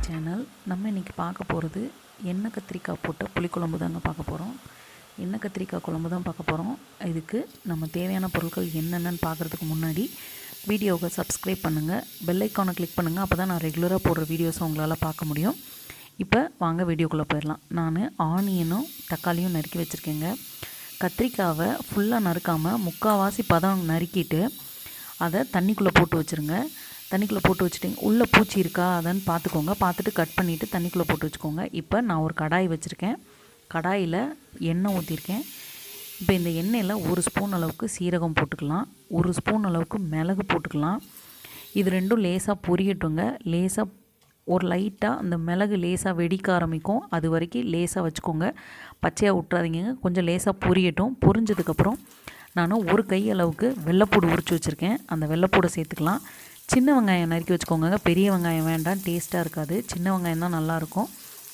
Channel. நம்ம இன்றைக்கி பார்க்க போகிறது எண்ணெய் கத்திரிக்காய் போட்ட புளிக்குழம்பு தாங்க பார்க்க போகிறோம். எண்ணெய் கத்திரிக்காய் குழம்பு தான் பார்க்க போகிறோம். இதுக்கு நம்ம தேவையான பொருட்கள் என்னென்னு பார்க்குறதுக்கு முன்னாடி வீடியோவை சப்ஸ்கிரைப் பண்ணுங்கள், பெல் ஐக்கானை கிளிக் பண்ணுங்கள். அப்போ தான் நான் ரெகுலராக போடுற வீடியோஸை உங்களால் பார்க்க முடியும். இப்போ வாங்க வீடியோக்குள்ளே போயிடலாம். நான் ஆனியனும் தக்காளியும் நறுக்கி வச்சுருக்கேங்க. கத்திரிக்காவை ஃபுல்லாக நறுக்காமல் முக்கால்வாசி பதம் நறுக்கிட்டு அதை தண்ணிக்குள்ளே போட்டு வச்சுருங்க. தண்ணிக்குள்ளே போட்டு வச்சுட்டிங்க, உள்ளே பூச்சி இருக்கா அதான்னு பார்த்துக்கோங்க. பார்த்துட்டு கட் பண்ணிவிட்டு தண்ணிக்குள்ளே போட்டு வச்சுக்கோங்க. இப்போ நான் ஒரு கடாய் வச்சுருக்கேன். கடாயில் எண்ணெய் ஊற்றிருக்கேன். இப்போ இந்த எண்ணெயில் 1 ஸ்பூன் அளவுக்கு சீரகம் போட்டுக்கலாம், 1 ஸ்பூன் அளவுக்கு மிளகு போட்டுக்கலாம். இது ரெண்டும் லேசாக பொரியட்டுங்க. லேசாக ஒரு லைட்டாக அந்த மிளகு லேசாக வெடிக்க ஆரம்பிக்கும், அது வரைக்கும் லேசாக வச்சுக்கோங்க. பச்சையாக விட்றாதீங்க, கொஞ்சம் லேசாக பொரியட்டும். பொரிஞ்சதுக்கப்புறம் நான் ஒரு கை அளவுக்கு வெள்ளைப்பூடு உரித்து வச்சுருக்கேன். அந்த வெள்ளைப்பூடை சேர்த்துக்கலாம். சின்ன வெங்காயம் நறுக்கி வச்சுக்கோங்க. பெரிய வெங்காயம் வேண்டாம், டேஸ்ட்டாக இருக்காது. சின்ன வெங்காயம் தான் நல்லாயிருக்கும்.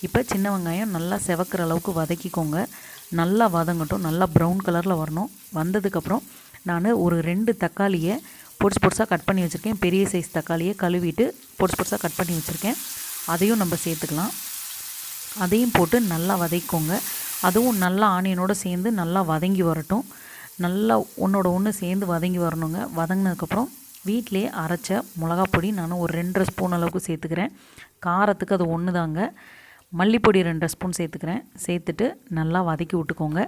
இப்போ சின்ன வெங்காயம் நல்லா செவக்கிற அளவுக்கு வதக்கிக்கோங்க. நல்லா வதங்கட்டும், நல்லா ப்ரௌன் கலரில் வரணும். வந்ததுக்கப்புறம் நான் ஒரு 2 தக்காளியை பொடிசு பொடிசாக கட் பண்ணி வச்சுருக்கேன். பெரிய சைஸ் தக்காளியை கழுவிட்டு பொடிசு பொடிசாக கட் பண்ணி வச்சுருக்கேன். அதையும் நம்ம சேர்த்துக்கலாம். அதையும் போட்டு நல்லா வதக்கிக்கோங்க. அதுவும் நல்லா ஆனியனோடு சேர்ந்து நல்லா வதங்கி வரட்டும். நல்லா ஒன்றோட ஒன்று சேர்ந்து வதங்கி வரணுங்க. வதங்கினதுக்கப்புறம் வீட்டிலே அரைச்ச மிளகாப்பொடி நான் ஒரு 2.5 ஸ்பூன் அளவுக்கு சேர்த்துக்கிறேன். காரத்துக்கு அது ஒன்று தாங்க. மல்லிப்பொடி 2.5 ஸ்பூன் சேர்த்துக்கிறேன். சேர்த்துட்டு நல்லா வதக்கி விட்டுக்கோங்க.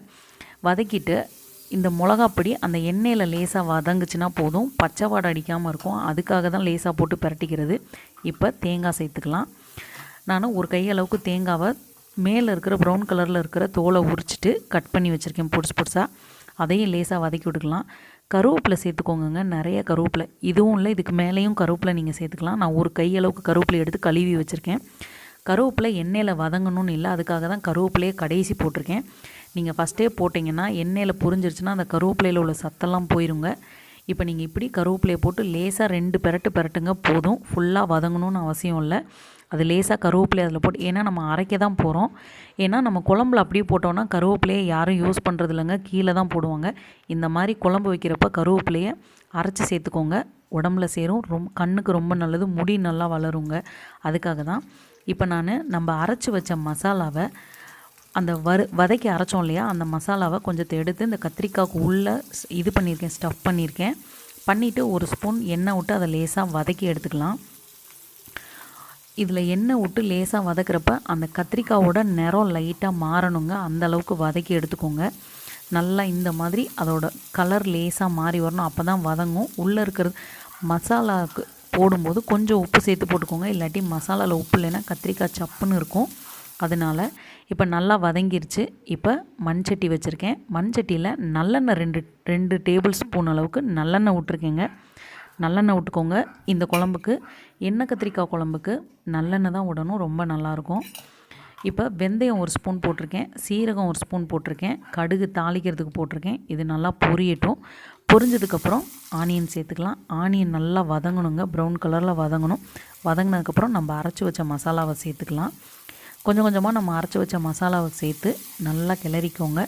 வதக்கிட்டு இந்த மிளகாப்பொடி அந்த எண்ணெயில் லேசாக வதங்குச்சுன்னா போதும், பச்சை வாடை அடிக்காமல் இருக்கும். அதுக்காக தான் லேசாக போட்டு பிரட்டிக்கிறது. இப்போ தேங்காய் சேர்த்துக்கலாம். நான் ஒரு கையளவுக்கு தேங்காவை மேலே இருக்கிற ப்ரௌன் கலரில் இருக்கிற தோலை உரிச்சிட்டு கட் பண்ணி வச்சுருக்கேன் பொடிசு பொடிசாக. அதையும் லேசாக வதக்கி விட்டுக்கலாம். கருவேப்பிலை சேர்த்துக்கோங்க, நிறைய கருவேப்பிலை. இதுவும் இல்லை, இதுக்கு மேலேயும் கருவேப்பிலை நீங்கள் சேர்த்துக்கலாம். நான் ஒரு கையளவுக்கு கருவேப்பிலை எடுத்து கழுவி வச்சுருக்கேன். கருவேப்பிலை எண்ணெயில் வதங்கணும்னு இல்லை, அதுக்காக தான் கருவேப்பிலையே கடைசி போட்டிருக்கேன். நீங்கள் ஃபஸ்ட்டே போட்டிங்கன்னா எண்ணெயில் பொரிஞ்சிருச்சுன்னா அந்த கருவேப்பிலையில் உள்ள சத்தெல்லாம் போயிருங்க. இப்போ நீங்கள் இப்படி கருவேப்பிலையை போட்டு லேசாக 2 பெரட்டுங்க போதும். ஃபுல்லாக வதங்கணும்னு அவசியம் இல்லை. அது லேசாக கருவேப்பிலை அதில் போட்டு, ஏன்னா நம்ம அரைக்க தான் போகிறோம். ஏன்னா நம்ம குழம்புல அப்படியே போட்டோன்னா கருவேப்பிலையை யாரும் யூஸ் பண்ணுறது இல்லைங்க, கீழே தான் போடுவாங்க. இந்த மாதிரி குழம்பு வைக்கிறப்ப கருவேப்பிலையை அரைச்சி சேர்த்துக்கோங்க. உடம்புல சேரும், கண்ணுக்கு ரொம்ப நல்லது, முடி நல்லா வளருங்க. அதுக்காக தான். இப்போ நம்ம அரைச்சி வச்ச மசாலாவை அந்த வதக்கி அரைச்சோம் இல்லையா, அந்த மசாலாவை கொஞ்சத்தை எடுத்து இந்த கத்திரிக்காய்க்கு உள்ளே இது பண்ணியிருக்கேன், ஸ்டஃப் பண்ணியிருக்கேன். பண்ணிவிட்டு 1 ஸ்பூன் எண்ணெய் விட்டு அதை லேசாக வதக்கி எடுத்துக்கலாம். இதில் எண்ணெய் விட்டு லேசாக வதக்கிறப்ப அந்த கத்திரிக்காயோட நிறம் லைட்டாக மாறணுங்க. அந்தளவுக்கு வதக்கி எடுத்துக்கோங்க. நல்லா இந்த மாதிரி அதோட கலர் லேசாக மாறி வரணும், அப்போ தான் வதங்கும். உள்ளே இருக்கிறது மசாலாவுக்கு போடும்போது கொஞ்சம் உப்பு சேர்த்து போட்டுக்கோங்க. இல்லாட்டி மசாலாவில் உப்பு இல்லைன்னா கத்திரிக்காய் சப்புன்னு இருக்கும். அதனால் இப்போ நல்லா வதங்கிருச்சு. இப்போ மண்சட்டி வச்சுருக்கேன். மண்சட்டியில் நல்லெண்ணெய் 2 டேபிள் ஸ்பூன் அளவுக்கு நல்லெண்ணெய் விட்ருக்கேங்க. நல்லெண்ணெய் விட்டுக்கோங்க. இந்த குழம்புக்கு, எண்ணெய் கத்திரிக்காய் குழம்புக்கு நல்லெண்ணெய் தான் விடணும், ரொம்ப நல்லாயிருக்கும். இப்போ வெந்தயம் 1 ஸ்பூன் போட்டிருக்கேன், சீரகம் 1 ஸ்பூன் போட்டிருக்கேன், கடுகு தாளிக்கிறதுக்கு போட்டிருக்கேன். இது நல்லா பொரியட்டும். பொரிஞ்சதுக்கப்புறம் ஆனியன் சேர்த்துக்கலாம். ஆனியன் நல்லா வதங்கணுங்க, ப்ரௌன் கலரில் வதங்கணும். வதங்கினதுக்கப்புறம் நம்ம அரைச்சி வச்ச மசாலாவை சேர்த்துக்கலாம். கொஞ்சம் கொஞ்சமாக நம்ம அரைச்சி வச்ச மசாலாவை சேர்த்து நல்லா கிளறிக்கோங்க.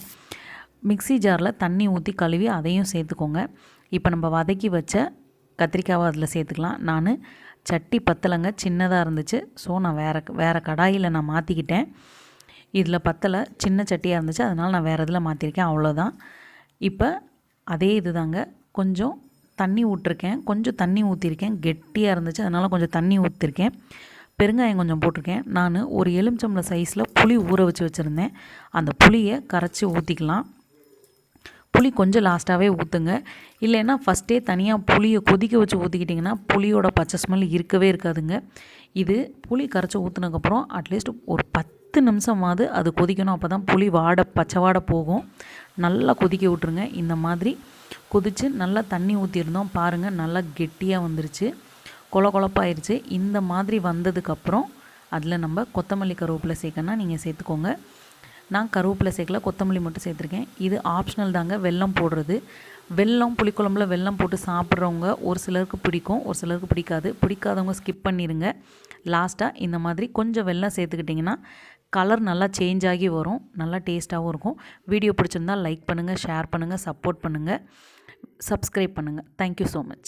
மிக்ஸி ஜாரில் தண்ணி ஊற்றி கழுவி அதையும் சேர்த்துக்கோங்க. இப்போ நம்ம வதக்கி வச்ச கத்திரிக்காவை அதில் சேர்த்துக்கலாம். நான் சட்டி பத்தலைங்க, சின்னதாக இருந்துச்சு. ஸோ நான் வேறு கடாயில் நான் மாற்றிக்கிட்டேன். இதில் பத்தலை, சின்ன சட்டியாக இருந்துச்சு, அதனால் நான் வேறு இதில் மாற்றிருக்கேன், அவ்வளோதான். இப்போ அதே இது தாங்க, கொஞ்சம் தண்ணி விட்டுருக்கேன், கொஞ்சம் தண்ணி ஊற்றிருக்கேன். கெட்டியாக இருந்துச்சு, அதனால் கொஞ்சம் தண்ணி ஊற்றிருக்கேன். பெருங்காயம் கொஞ்சம் போட்டிருக்கேன். நான் ஒரு எலுமிச்சம்பழம் சைஸில் புளி ஊற வச்சுருந்தேன். அந்த புளியை கரைச்சி ஊற்றிக்கலாம். புளி கொஞ்சம் லாஸ்ட்டாகவே ஊற்றுங்க. இல்லைன்னா ஃபஸ்ட்டே தனியாக புளியை கொதிக்க வச்சு ஊற்றிக்கிட்டிங்கன்னா புளியோட பச்சை ஸ்மெல் இருக்கவே இருக்காதுங்க. இது புளி கரைச்சி ஊற்றுனதுக்கப்புறம் அட்லீஸ்ட் ஒரு 10 நிமிஷமாவது அது கொதிக்கணும். அப்போ தான் புளி பச்சை வாடை போகும். நல்லா கொதிக்க விட்ருங்க. இந்த மாதிரி கொதித்து நல்லா தண்ணி ஊற்றிருந்தோம் பாருங்கள், நல்லா கெட்டியாக வந்துருச்சு, கொழப்பாயிருச்சு. இந்த மாதிரி வந்ததுக்கப்புறம் அதில் நம்ம கொத்தமல்லி கருவேப்பிலை சேர்க்கணுன்னா நீங்கள் சேர்த்துக்கோங்க. நான் கருவேப்பிலை சேர்க்கல, கொத்தமல்லி மட்டும் சேர்த்துருக்கேன். இது ஆப்ஷனல் தாங்க, வெல்லம் போடுறது. வெல்லம் புளிக்குழம்புல வெல்லம் போட்டு சாப்பிட்றவங்க ஒரு சிலருக்கு பிடிக்கும், ஒரு சிலருக்கு பிடிக்காது. பிடிக்காதவங்க ஸ்கிப் பண்ணிடுங்க. லாஸ்ட்டாக இந்த மாதிரி கொஞ்சம் வெல்லம் சேர்த்துக்கிட்டிங்கன்னா கலர் நல்லா சேஞ்ச் ஆகி வரும், நல்லா டேஸ்ட்டாகவும் இருக்கும். வீடியோ பிடிச்சிருந்தால் லைக் பண்ணுங்கள், ஷேர் பண்ணுங்கள், சப்போர்ட் பண்ணுங்கள், சப்ஸ்கிரைப் பண்ணுங்கள். Thank you so much.